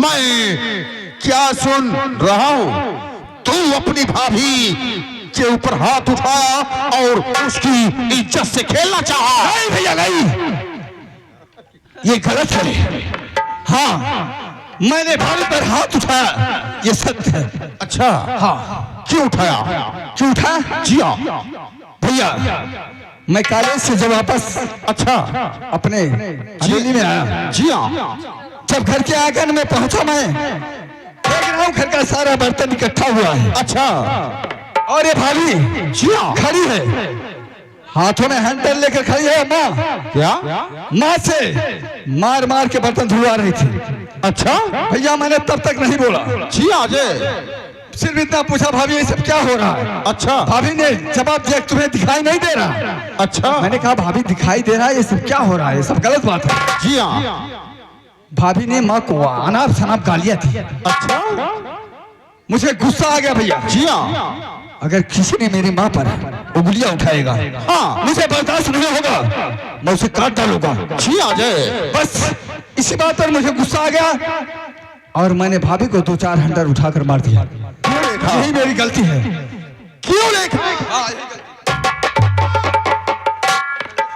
मैं क्या सुन रहा हूँ? तू अपनी भाभी के ऊपर हाथ उठाया और उसकी इज्जत से खेलना चाहा। नहीं भैया नहीं, ये गलत है। हाँ, मैंने भाभी पर हाथ उठाया, ये सत्य है। अच्छा, हाँ, क्यों उठाया? क्यों उठाया? जी हाँ भैया, मैं कॉलेज से जब वापस अच्छा अपने हवेली में आया, जी हाँ, जब घर के आंगन में पहुंचा, मैं देख रहा हूँ घर का सारा बर्तन इकट्ठा हुआ है। अच्छा, और ये भाभी जी हाँ, खड़ी है, हाथों में हैंडल लेकर खड़ी है। माँ क्या? माँ से मार मार के बर्तन धुलवा रही थी। अच्छा भैया, मैंने तब तक नहीं बोला, जी हाँ अजय, सिर्फ इतना पूछा, भाभी ये सब क्या हो रहा है? अच्छा भाभी ने जवाब दिया, तुम्हें दिखाई नहीं दे रहा। अच्छा, मैंने कहा, भाभी दिखाई दे रहा है, ये सब क्या हो रहा है? ये सब गलत बात है। जी हाँ, भाभी ने माँ को अनाप शनाप गालियां दी। अच्छा, मुझे गुस्सा आ गया भैया। जी हाँ, अगर किसी ने मेरी माँ पर उंगलियां उठाएगा, हाँ, मुझे बर्दाश्त नहीं होगा, मैं उसे काट डालूंगा। जी हाँ अजय, बस इसी बात पर मुझे गुस्सा आ गया और मैंने भाभी को 2-4 हंटर उठाकर मार दिया। यही मेरी गलती है। क्यों लेखा?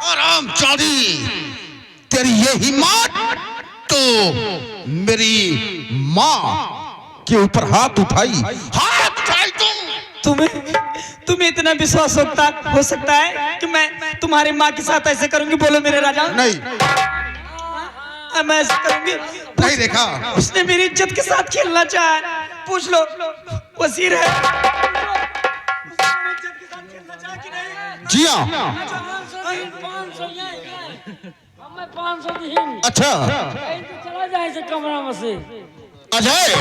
हरामजादी, तेरी ये हिम्मत तो मेरी माँ के ऊपर हाथ उठाई, हाथ उठाई तुम्हें इतना विश्वास हो सकता है कि मैं तुम्हारी माँ के साथ ऐसे करूंगी? बोलो मेरे राजा। नहीं मैं ऐसे करूंगी? नहीं देखा, उसने मेरी इज्जत के साथ खेलना चाहा, पूछ लो, वजीर है। जी हाँ, 500 दिन अच्छा चला जाए से कमरा में से अजय,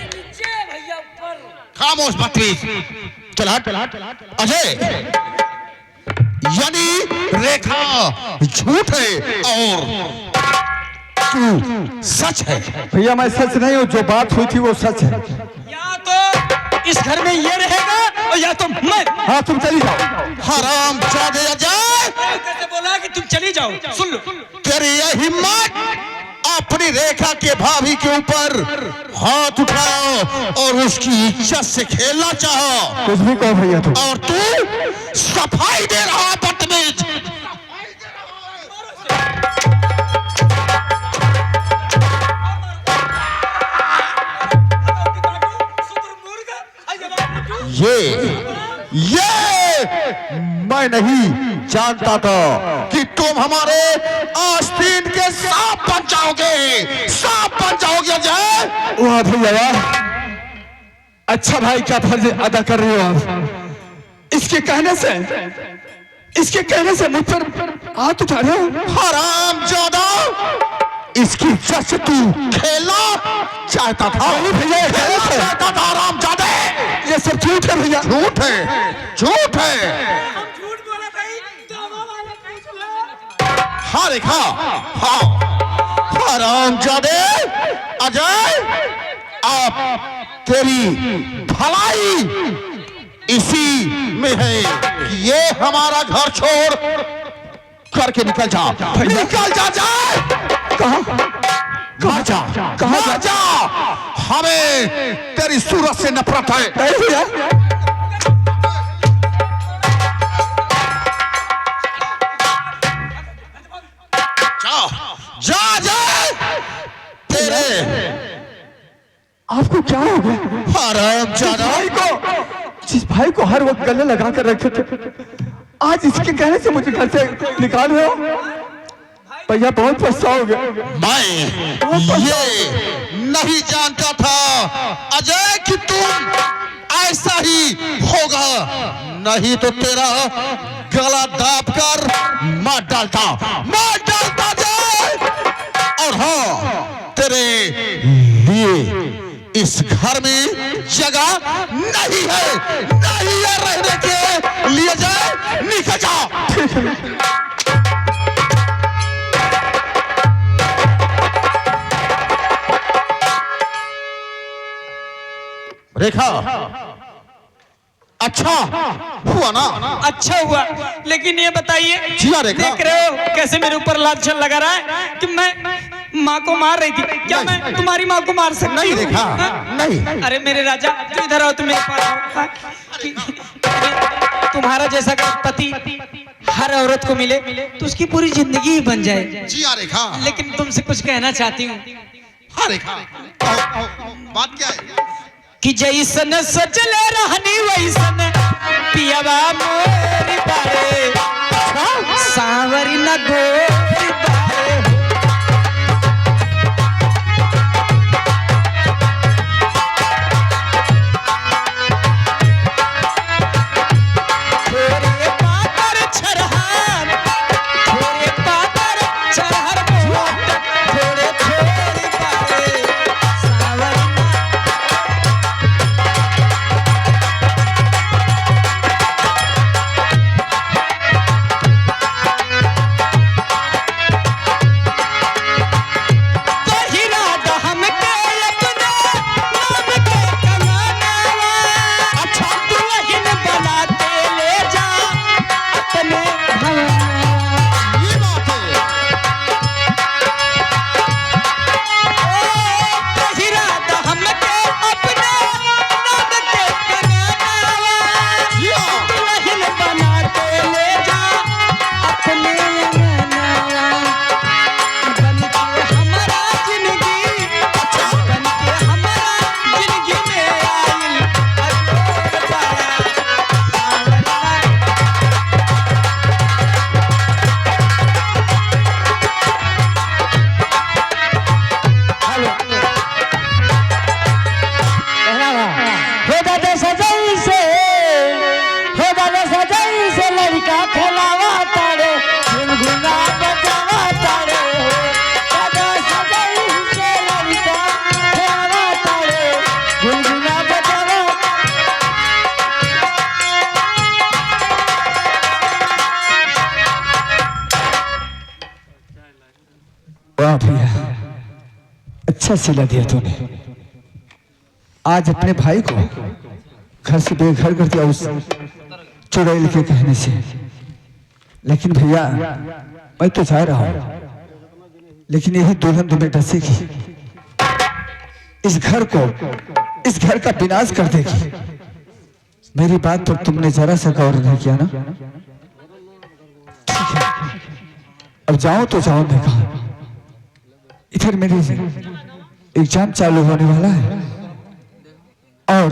नीचे भैया ऊपर। खामोश बदतमीज, चल हट अजय, यानी रेखा झूठ है और तू सच है। भैया, मैं सच नहीं हूँ, जो बात हुई थी वो सच है। या तो इस घर में ये रहेगा और या तो मैं। हाँ, तुम चली जाओ। हरामजादे अजय, कैसे बोला कि तुम चली जाओ? सुन लो, तेरी ये हिम्मत, अपनी रेखा के भाभी के ऊपर हाथ उठाओ और उसकी इज्जत से खेलना चाहो, कुछ भी कहो भैया तुम। और तू सफाई दे रहा है बदतमीज। ये मैं नहीं जानता था कि तुम हमारे आस्तीन के सांप बन जाओगे, सांप बन जाओगे अजय। वाह भैया वाह, अच्छा भाई क्या फर्ज अदा कर रहे हो आप। इसके कहने से मुझ पर हाथ उठा रहे हो। हरामजादा, इसकी इज्जत से तू खेलना चाहता था? भैया, खेलना चाहता था हरामजादे। ये सब झूठ है भैया, झूठ है, झूठ है। हम झूठ बोला भाई, गाँव वाले पूछ लो। हाँ रेखा, हाँ, हरामजादे अजय, आप तेरी भलाई इसी में है कि ये हमारा घर छोड़ करके निकल जा, निकल जा। कहाँ जा, कहाँ जा? हमें तेरी सूरत से नफरत है। भैया जा जा, तेरे आपको क्या हो गया? हरामजादा, जिस भाई को हर वक्त गले लगा कर रखे थे, आज इसके कहने से मुझे घर से निकाल रहे हो? भैया बहुत पछताओगे। मैं ये नहीं जानता था अजय कि तुम ऐसा ही होगा, नहीं तो तेरा गला दाब कर मार डालता अजय। और हाँ, तेरे लिए इस घर में जगह नहीं है, नहीं है रहने के लिए। जाए, निकल जा। रेखा, अच्छा हुआ ना? अच्छा हुआ, लेकिन ये बताइए, जी हाँ रेखा, देख रहे हो कैसे मेरे ऊपर लांछन लगा रहा है कि माँ को मार रही थी, क्या मैं तुम्हारी माँ को मार सकती नहीं हूँ? रेखा, हाँ? नहीं। अरे मेरे राजा, तो इधर आओ, तुम मेरे पास आओ। हाँ? तुम्हारा जैसा पति हर औरत को मिले तो उसकी पूरी जिंदगी ही बन जाए। जी हाँ रेखा। लेकिन तुमसे कुछ कहना चाहती हूँ हाँ रेखा, बात क्या है? कि जैसन सोचले रहनी वैसन पियावा मोरी बारे, सावरी न गोरी बारे। थोड़े पातर छरहर, थोड़े पातर छरहर मोट, थोड़े थोड़ी बारे, सावरी न ये बात है। जी हाँ। हो दादा सजाई से, हो दादा सजाई से लड़का खेलावा तारे, गुनगुना बजावा तारे। दादा सजाई से लड़का खेलावा तारे, गुनगुना बजावा। वाह भैया, अच्छा सिला दिया तूने। आज अपने भाई को घर से बेघर कर दिया उस चुड़ैल के कहने से। लेकिन भैया मैं तो जा रहा हूं, लेकिन यही दुल्हन तुम्हें डसेगी, इस घर का विनाश कर देगी। मेरी बात पर तुमने जरा सा गौर नहीं किया ना। ठीक है, अब जाओ तो जाओ, मैं कहा इधर मेरी एग्जाम चालू होने वाला है और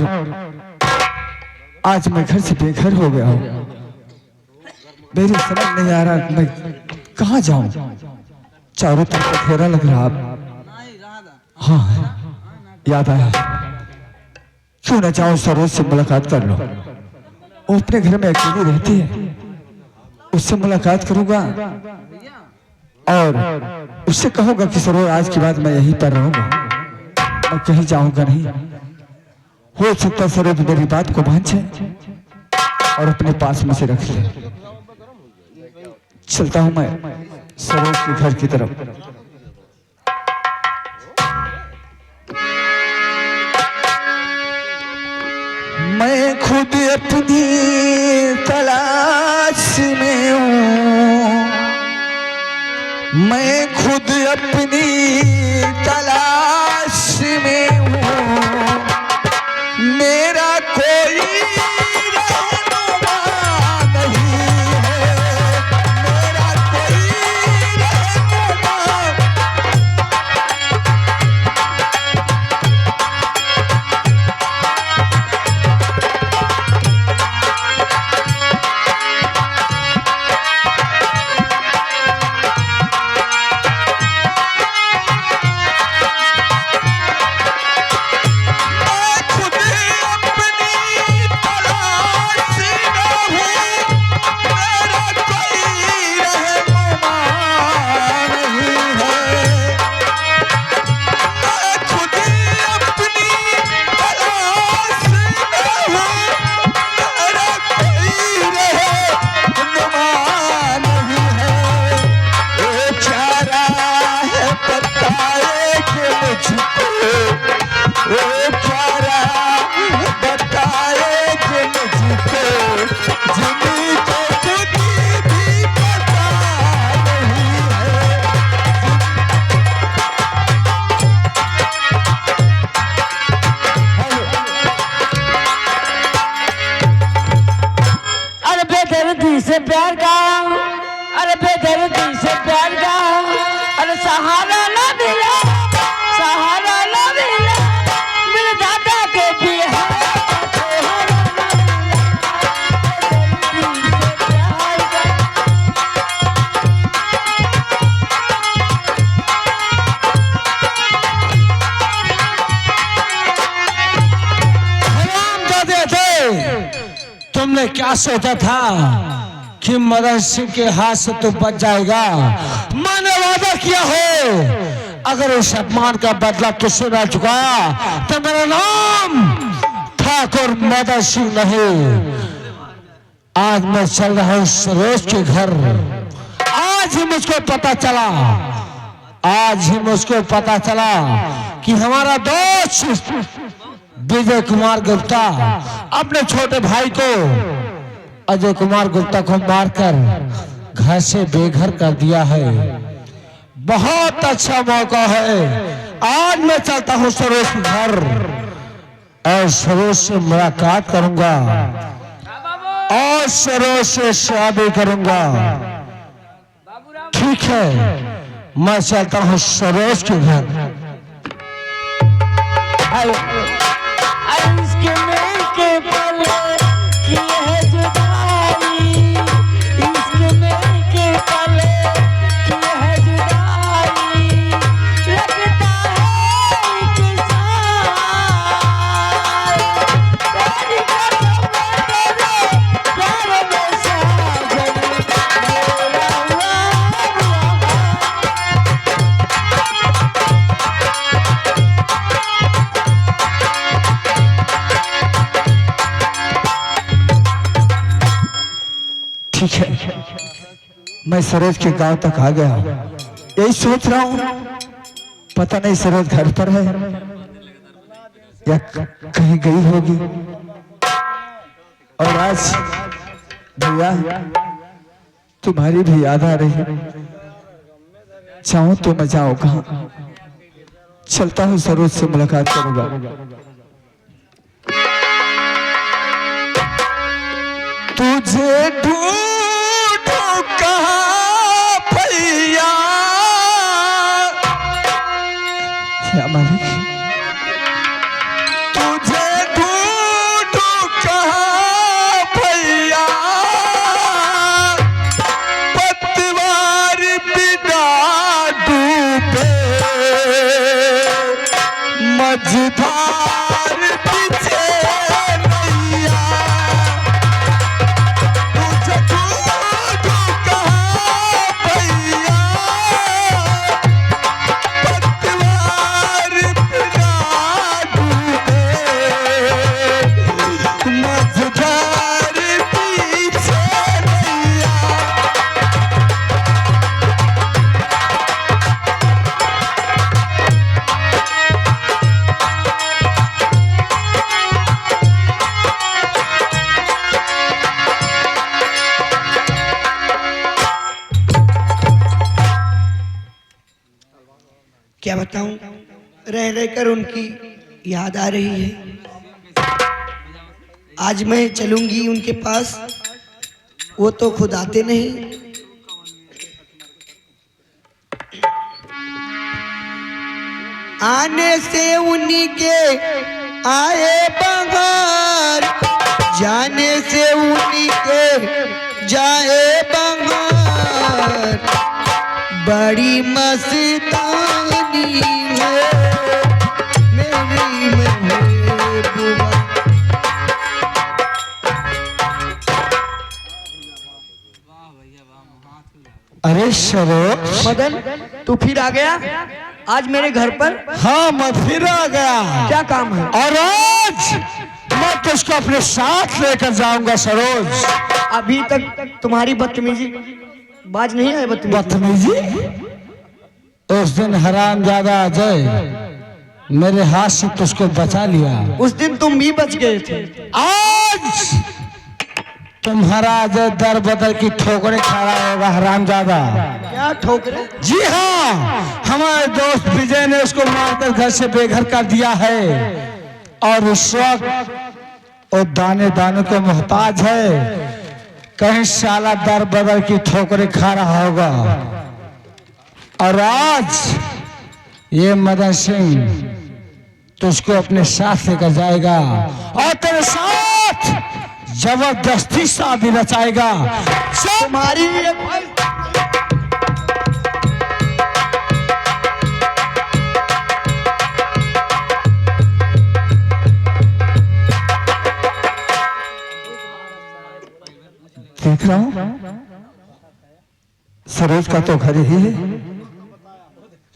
आज मैं घर से बेघर हो गया हूँ। मेरी समझ नहीं आ रहा मैं कहाँ जाऊं। चारों तरफ अंधेरा लग रहा। हाँ, याद आया, क्यों न जाऊं सरोज से मुलाकात कर लो। वो अपने घर में अकेली रहती है, उससे मुलाकात करूंगा और उससे कहूंगा कि सरोज आज के बाद मैं यहीं पर रहूंगा, मैं कहीं जाऊंगा नहीं। हो सकता सरोज मेरी बात को मान जाए और अपने पास मुझे रख ले। चलता हूं मैं सरोज के घर की तरफ। मैं खुद अपनी तलाश में हूँ, मैं खुद अपनी तलाश में हूँ। मेरा कोई रहनुमा नहीं है, मेरा कोई रहनुमा। मैं खुद अपनी प्यार का, अरे बेदर्दी से प्यार का, अरे सहारा ना मिला, सहारा ना मिला, मेरे दादा के बिहार का सहारा ना मिला, बेदर्दी से प्यार का। तुमने क्या सोचा था कि मदन सिंह के हाथ से तो बच जाएगा? मैंने वादा किया है अगर उस अपमान का बदला तुझसे ना चुकाया तो मेरा नाम ठाकुर मदन सिंह नहीं। आज मैं चल रहा हूं सरोज के घर। आज ही मुझको पता चला कि हमारा दोस्त विजय कुमार गुप्ता अपने छोटे भाई को अजय कुमार गुप्ता को मारकर घर से बेघर कर दिया है। बहुत अच्छा मौका है। आज मैं चलता हूँ सरोज के घर और सरोज से मुलाकात करूंगा और सरोज से शादी करूंगा। ठीक है, मैं चलता हूँ सरोज के घर। इसके मिलके पले की है जुदाई, इसके मिलके पले की है जुदाई, लगता है कि तेरी कसम तेरे प्यार में साजन मेरा हुआ। ठीक है, मैं सरोज के गांव तक आ गया। यही सोच रहा हूँ, पता नहीं सरोज घर पर है या कहीं गई होगी। और आज भैया तुम्हारी भी याद आ रही है। चाहूं तो मैं जाऊं कहाँ? चलता हूँ सरोज से मुलाकात करूंगा। तुझे ढूंढूं कहाँ भैया, क्या मालिक? तुझे ढूंढूं कहाँ भैया, पतवार बिना डूबे मझधार पीछे नैया। क्या बताऊं, रह रहकर उनकी याद आ रही है। आज मैं चलूंगी उनके पास, वो तो खुद आते नहीं। आने से उन्हीं के आए बहार, जाने से उन्हीं के जाए बहार। बड़ी मस्तानी है मेरी महबूबा। अरे सरोज, मदन, तू फिर आ गया आज मेरे घर पर? हाँ मैं फिर आ गया। क्या काम है? और आज मैं तुझको अपने साथ लेकर जाऊंगा सरोज। अभी तक तुम्हारी बदतमीजी बाज नहीं है। बदतमीजी? उस दिन हरामजादा अजय मेरे हाथ से तुझको बचा लिया। उस दिन तुम भी बच गए थे। आज तुम्हारा अजय दर बदर की ठोकरे खा रहा होगा हरामजादा। क्या ठोकरे? जी हाँ, हमारे दोस्त विजय ने उसको मारकर घर से बेघर कर दिया है और उस वक्त वो दाने दाने को मोहताज है। कहीं साला दर बदर की ठोकरें खा रहा होगा। और आज ये मदन सिंह तुझको अपने साथ लेकर जाएगा और तेरे साथ जबरदस्ती शादी रचाएगा। तुम्हारी देख रहा हूं सरोज का तो घर ही है,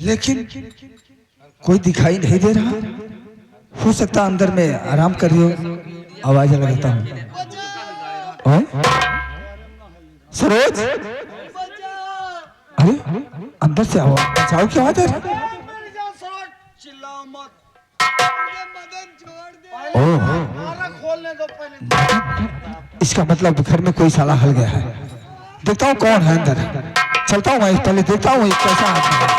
लेकिन कोई दिखाई नहीं दे रहा। हो सकता अंदर में आराम कर रही हो। आवाज लगाता हूं। ओए सरोज, अरे अंदर से आवाज बचाओ की आवाज आ रही है। ओह, इसका मतलब घर में कोई साला हल गया है। देखता हूँ कौन है अंदर। चलता हूँ मैं पहले, देखता हूँ कैसा आदमी है।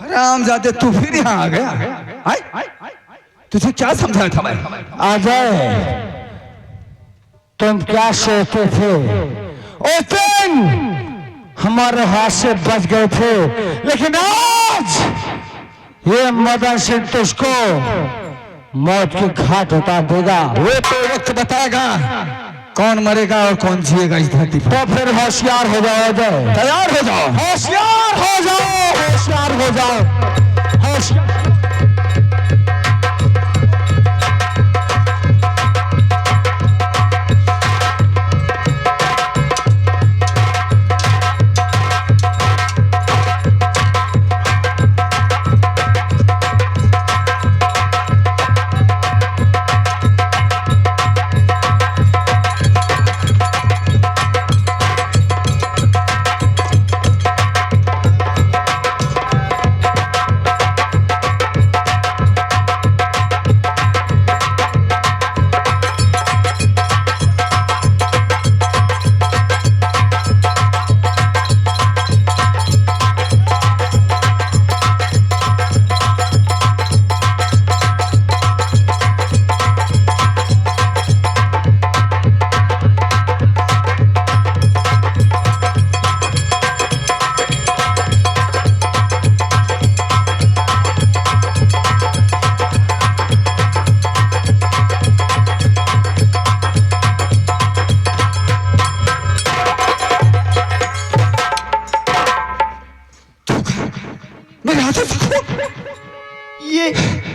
हरामजादे, तू फिर यहाँ आ गया। आय? तुझे क्या समझाया था मैं? अजय, तुम क्या सोचते थे? उस दिन हमारे हाथ से बच गए थे, लेकिन आज ये मदन सिंह तुझको मौत के घाट उतार देगा। वो तो वक्त बताएगा कौन मरेगा और कौन जिएगा इस धरती पर। तो फिर होशियार हो जाओ अजय, तैयार हो जाओ। होशियार हो जाओ, होशियार हो जाओ, होशियार।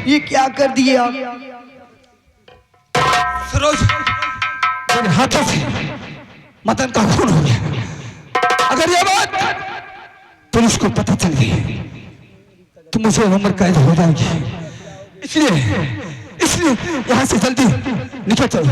ये क्या कर दिए आप? सरोज, मेरे हाथों से मदन का खून हो गया। अगर ये बात पुलिस को पता चल गई तो मुझे उम्र कैद हो जाएगी। इसलिए यहाँ से जल्दी निकल चलो।